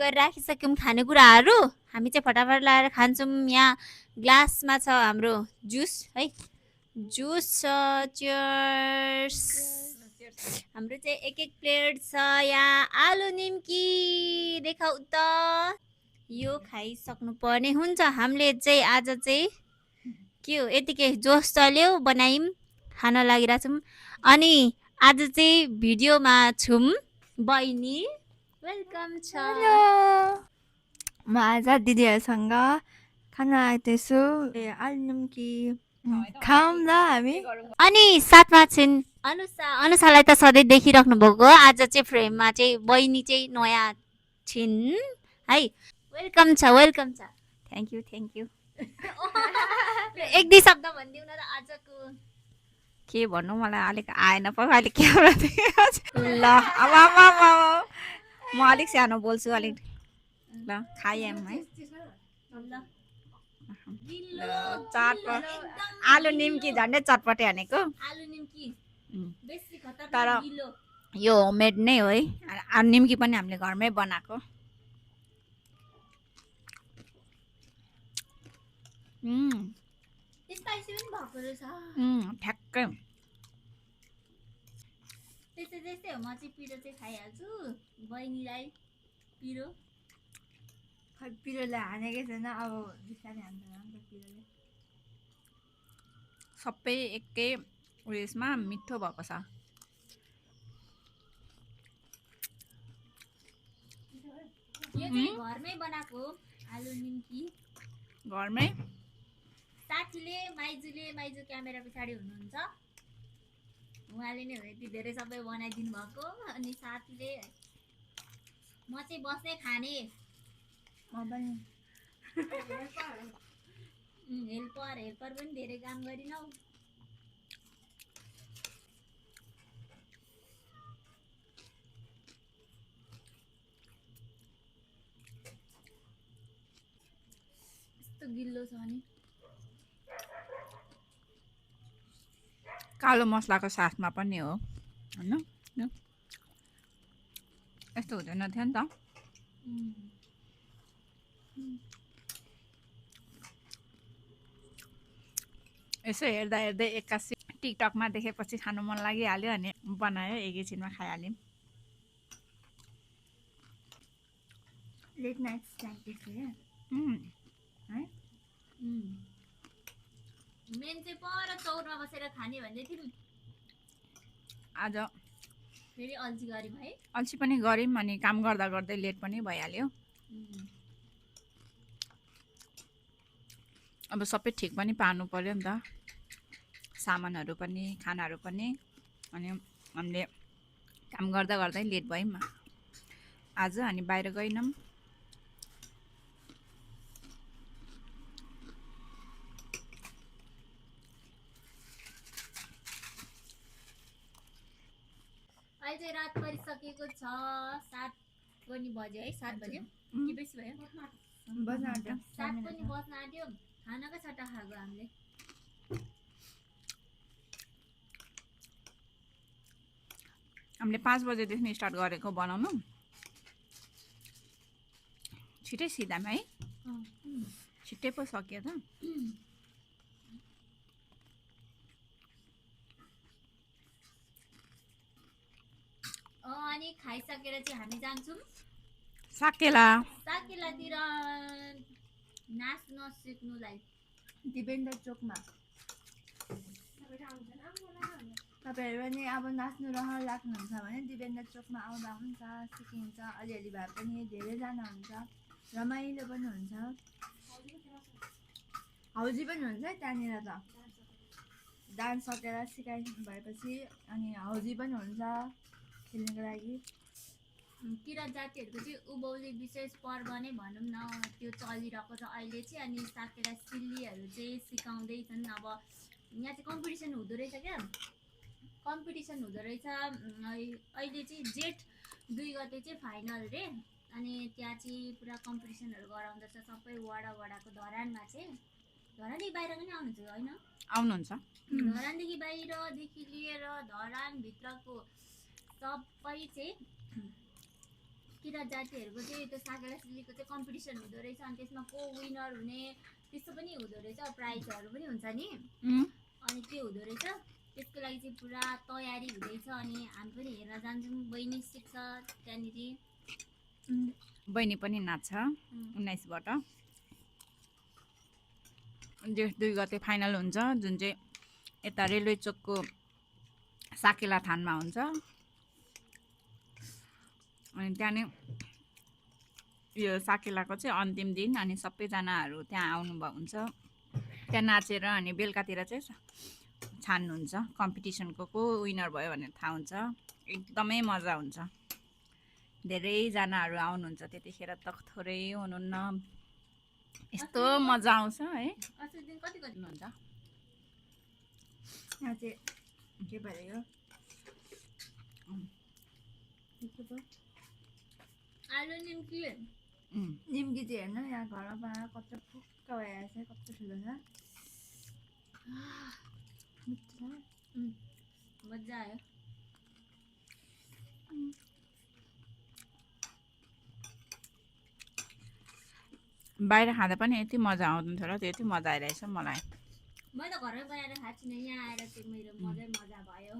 गरेर राखिसक्यौँ खानेकुराहरू हामी चाहिँ फटाफट लाएर खान्छौँ यहाँ ग्लासमा छ हाम्रो जुस है जुस छ चियर्स हाम्रो चाहिँ एक एक प्लेट छ यहाँ आलु निम्की देखाउ त यो खाइसक्नु पर्ने हुन्छ हामीले चाहिँ आज चाहिँ के हो यतिकै जोस चल्यो बनायौँ खान लागिरहेछौँ अनि आज चाहिँ भिडियोमा छौँ बहिनी वेलकम छ हेलो म आज दिदीहरूसँग खाना लाग्दैछु आलु निम्की खाऊँ ल हामी अनि साथमा छिन् अनुसालाई त सधैँ देखिराख्नु भएको आज चाहिँ फ्रेममा चाहिँ बहिनी चाहिँ नयाँ छिन् है वेलकम छ थ्याङ्क यू एक दुई शब्द भनिदिउँ न त आजको के भन्नु मलाई अलिक आएन पो अहिले क्यामेरा ल अब म अलिक सानो बोल्छु अलिक ल खाइएम है चटपट आलु निम्की झन्डै चटपटे हानेको आलु निम्की बेसी खतरनाक तर गिलो यो होममेड नै हो है आलु निम्की पनि हामीले घरमै बनाएको स्पाइसी पनि भएको रहेछ ठ्याक्कै त्यस्तै हो म चाहिँ पिरो चाहिँ खाइहाल्छु बहिनीलाई पिरो खै पिरोले हानेकै छैन अब बिस्तारै हान्छ पिरोले सबै एकै उयसमा मिठो भएको छ यो चाहिँ घरमै बनाएको आलु निम्की घरमै साथीले माइजू क्यामेरा पछाडि हुनुहुन्छ उहाँले नै हो यति धेरै सबै बनाइदिनु भएको अनि साथीले म चाहिँ बस्दै खाने म पनि हेल्पर पनि धेरै काम गरिनौ यस्तो गिल्लो छ नि कालो मसलाको साथमा पनि हो होइन यस्तो हुँदैन थियो नि त यसो हेर्दा हेर्दै एक्कासी टिकटकमा देखेपछि खानु मन लागिहाल्यो अनि बनायो एकैछिनमा खाइहाल्यौँ लेट नाइट स्न्याक है मेन चाहिँ पर चौरमा बसेर खाने भन्दै थियौँ आज फेरि अल्छी गऱ्यौँ है अल्छी पनि गऱ्यौँ अनि काम गर्दा गर्दै लेट पनि भइहाल्यो अब सबै ठिक पनि पार्नु पर्यो नि त सामानहरू पनि खानाहरू पनि अनि हामीले काम गर्दा गर्दै लेट भयौँ आज अनि बाहिर गएनौँ अहिले चाहिँ रात परिसकेको छ 7 पनि बज्यो है 7 बज्यो कि बेसी भयो 7 पनि बज्न आँट्यो खानाकै सट्टा खाएको हामीले 5 बजेदेखि स्टार्ट गरेको बनाउनु छिटै सिधामा है छिट्टै पो सक्यो त अनि खाइसकेर चाहिँ हामी जान्छौँ साकेलातिर नाच्न सिक्नुलाई दिपेन्द्र चोकमा तपाईँहरू पनि अब नाच्नु रहर लाग्नुहुन्छ भने दिपेन्द्र चोकमा आउँदा हुन्छ सिकिन्छ अलिअलि भए पनि धेरैजना हुन्छ रमाइलो पनि हुन्छ हौजी पनि हुन्छ त्यहाँनिर त डान्स सकेर सिकाइ भएपछि अनि हौजी पनि हुन्छ खेल्नुको लागि किराँत जातिहरूको चाहिँ उभौली विशेष पर्व नै भनौँ न त्यो चलिरहेको छ अहिले चाहिँ अनि साकेला सिल्लीहरू चाहिँ सिकाउँदैछन् अब यहाँ चाहिँ कम्पिटिसन हुँदो रहेछ क्या अहिले चाहिँ जेठ 2 गते चाहिँ फाइनल रे अनि त्यहाँ चाहिँ पुरा कम्पिटिसनहरू गराउँदैछ सबै वडाको धरानमा चाहिँ धरानदेखि बाहिर पनि आउनुहुन्छ धरानदेखि बाहिरदेखि लिएर धरानभित्रको सबै चाहिँ किराँत जातिहरूको चाहिँ त्यो साकेला सिलीको चाहिँ कम्पिटिसन हुँदो रहेछ अनि त्यसमा को विनर हुने त्यस्तो पनि हुँदो रहेछ प्राइजहरू पनि हुन्छ नि अनि त्यो हुँदो रहेछ त्यसको लागि चाहिँ पुरा तयारी हुँदैछ अनि हामी पनि हेर्न जान्छौँ बहिनी सिक्छ त्यहाँनिर बहिनी पनि नाच्छ 19बाट 2 गते फाइनल हुन्छ जुन चाहिँ यता रेलवे चोकको साकेला थानमा हुन्छ अनि त्यहाँ नै यो साकेलाको चाहिँ अन्तिम दिन अनि सबैजनाहरू त्यहाँ आउनुभएको हुन्छ त्यहाँ नाचेर अनि बेलुकातिर चाहिँ छान्नुहुन्छ कम्पिटिसनको को विनर भयो भनेर थाहा हुन्छ एकदमै मजा हुन्छ धेरैजनाहरू आउनुहुन्छ त्यतिखेर त थोरै हुनुहुन्न यस्तो मजा आउँछ है अस्ति दिन कति हुन्छ यहाँ चाहिँ के भयो आलु निम्की निम्की चाहिँ हेर्नु यहाँ घरमा बनाएर कत्रो फुक्क भइरहेछ कत्रो ठुलो छ मिठो छ मजा आयो बाहिर खाँदा पनि यति मजा आउँथ्यो र त्यति मजा आइरहेछ मलाई मैले त घरमै बनाएर खाएको छुइनँ यहाँ आएर चाहिँ मेरो मजा भयो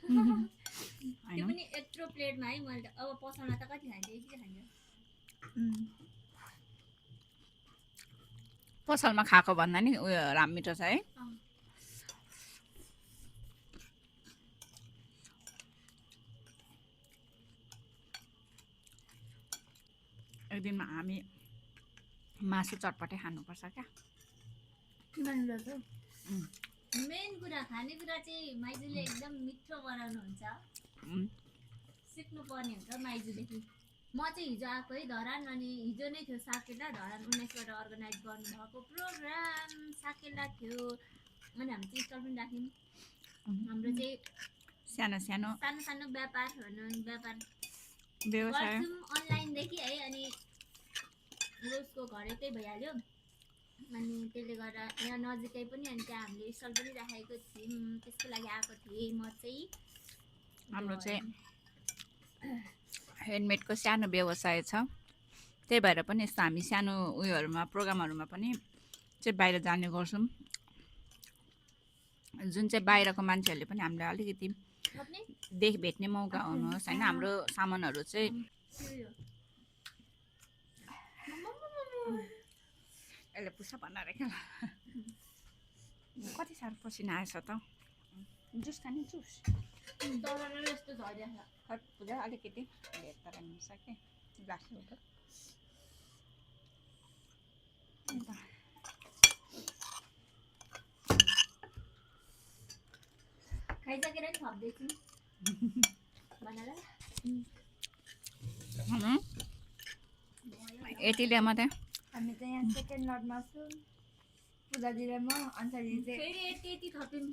त्यो पनि यत्रो प्लेटमा है मैले अब पसलमा त कति खान्छ यति खान्छ पसलमा खाएको भन्दा नि उयो मिठो छ है एक दिनमा हामी मासु चटपटे खानुपर्छ क्या मेन कुरा खानेकुरा चाहिँ माइजूले एकदम मिठो बनाउनुहुन्छ सिक्नुपर्ने हुन्छ माइजूदेखि म चाहिँ हिजो आएको है धरान अनि हिजो नै थियो साकेला धरान 19बाट अर्गनाइज गर्नुभएको प्रोग्राम साकेला थियो अनि हामी चाहिँ स्टल पनि राख्यौँ हाम्रो चाहिँ सानो सानो सानो व्यापार भनौँ व्यापार व्यवसाय गर्छौँ अनलाइनदेखि है अनि उसको घरै त्यही भइहाल्यो अनि त्यसले गर्दा यहाँ नजिकै पनि अनि त्यहाँ हामीले स्टल पनि राखेको थियौँ त्यसको लागि आएको थिएँ म चाहिँ हाम्रो चाहिँ ह्यान्डमेडको सानो व्यवसाय छ त्यही भएर पनि यस्तो हामी सानो उयोहरूमा प्रोग्रामहरूमा पनि चाहिँ बाहिर जाने गर्छौँ जुन चाहिँ बाहिरको मान्छेहरूले पनि हामीलाई अलिकति भेट्ने मौका हुनुहोस् होइन हाम्रो सामानहरू चाहिँ यसले पुसा बनाएर क्या कति साह्रो पसिना आएछ त जुस खाने जुस यस्तो झरिरहेछ पूजा अलिकति भेट त मिल्छ कि ग्लास खाइसकेर नि थप्दैछु बनाएर यतिले मात्रै हामी चाहिँ यहाँ सेकेन्ड लटमा छौँ पूजा दिदी म अन्सारी चाहिँ फेरि त्यति थप्यौँ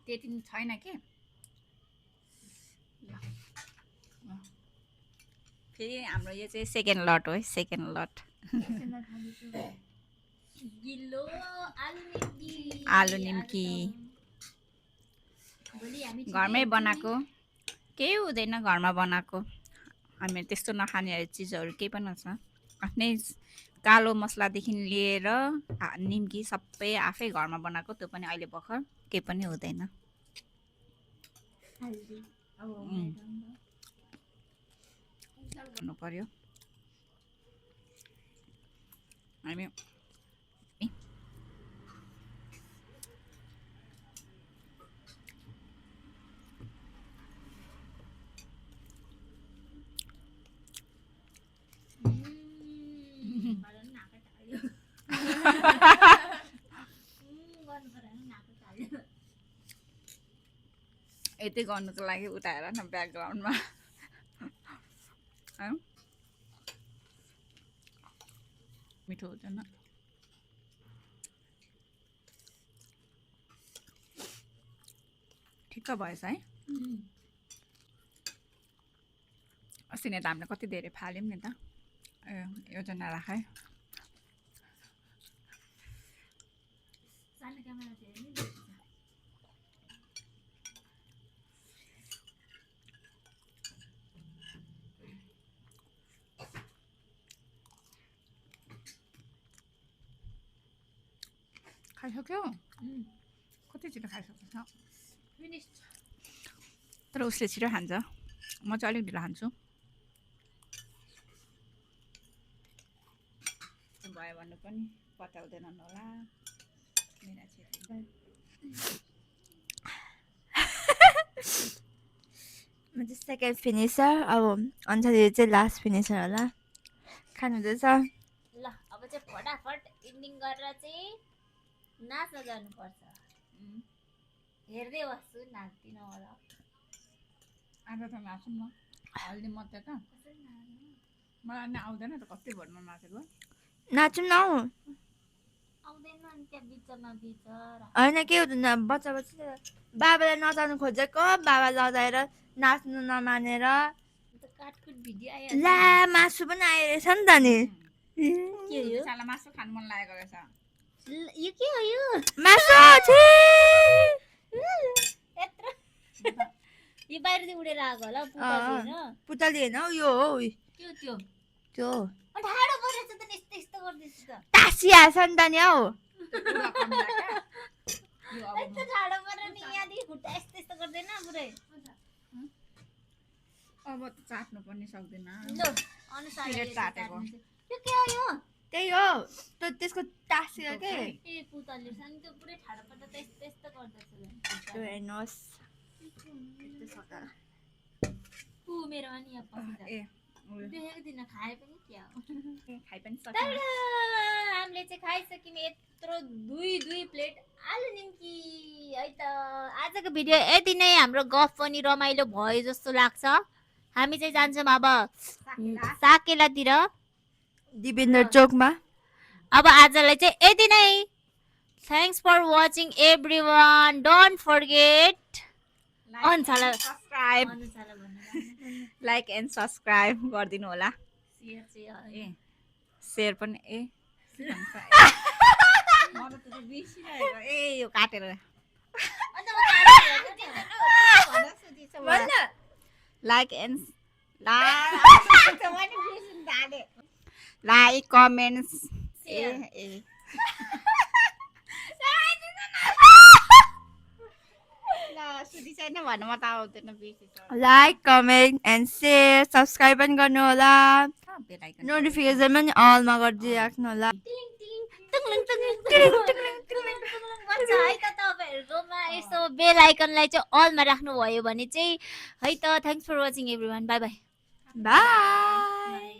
त्यति छैन के फेरि हाम्रो यो चाहिँ सेकेन्ड लट हो है सेकेन्ड लट गिलो आलु निम्की घरमै बनाएको केही हुँदैन घरमा बनाएको हामी त्यस्तो नखाने चिजहरू केही पनि छ आफ्नै कालो मसलादेखि लिएर निम्की सबै आफै घरमा बनाएको त्यो पनि अहिले भर्खर केही पनि हुँदैन गर्नु पर्यो हामी यति गर्नुको लागि उठाएर न ब्याकग्राउन्डमा मिठो हुँदैन ठिक्क भएछ है अस्ति नै त हामीले कति धेरै फाल्यौँ नि त योजना राख है खाइसक्यो कति छिटो खाइसक्छ फिनिश तर उसले छिटो खान्छ म चाहिँ अलिक ढिलो खान्छु भयो भन्नु पनि पत्याउँदैनन् होला मेरा छेत्री म चाहिँ सेकेन्ड फिनिसर अब अन्जली चाहिँ लास्ट फिनिसर होला खानुहुँदैछ ल अब चाहिँ फटाफट एन्डिङ गरेर चाहिँ नाच्न जानुपर्छ हेर्दै बस्छु नाच्दिनँ होला आज त नाचौँ न हल्दी मात्रै त मलाई नि आउँदैन त कति भोरमा नाचेको नाचौँ न हौ आउँदैन नि त्यहाँ बिचमा बिचरा होइन के हुँदैन बच्चा बच्चा बाबालाई नचाउनु खोजेको बाबा लजाएर नाच्नु नमानेर अन्त काटकुट भिडियो आइहाल्छ ला मासु पनि आइरहेछ नि त नि के हो यो साला मासु खानु मन लागेको रहेछ यो के हो यो मासु छी यत्रो यो बाहिर उडेर आएको होला पुतली होइन यो हो त्यो त्यो त्यो ढाडो परेछ त यस्तो यस्तो गर्दैछ त टाँसिहाल्छ नि त नि हौ यस्तो ढाडो परेर नि यहाँदेखि खुट्टा यस्तो यस्तो गर्दैन पुरै अब त चाट्नु पनि सक्दैन ल अनुसार पिरियड चाटेको यो के हो यो त्यही हो त्यसको टाँसियो के ए पुतली सँग त्यो पुरै ढाडो पर्दा त यस्तो यस्तो गर्दैछ त्यो हेर्नुहोस् ऊ मेरो अनि यहाँ पसिन्छ ए देखेको दिन खाए पनि क्या हो खाइ पनि सक्छ तर हामीले चाहिँ खाइसक्यौँ यत्रो दुई प्लेट आलु निम्की है त आजको भिडियो यति नै हाम्रो गफ पनि रमाइलो भयो जस्तो लाग्छ हामी चाहिँ जान्छौँ अब साकेलातिर दिपेन्द्र चोकमा अब आजलाई चाहिँ यति नै thanks for watching everyone don't forget subscribe like and subscribe गरिदिनु होला ए सेयर पनि ए ए यो काटेर लाइक एन्ड लाइक कमेन्ट्स ए भन्नु म त आउँदैन like comment and share subscribe पनि गर्नु होला नोटिफिकेसन पनि अलमा गरिदिइराख्नु होला है त तपाईँहरूकोमा यसो बेल आइकनलाई चाहिँ अलमा राख्नुभयो भने चाहिँ है त thanks for watching everyone bye bye by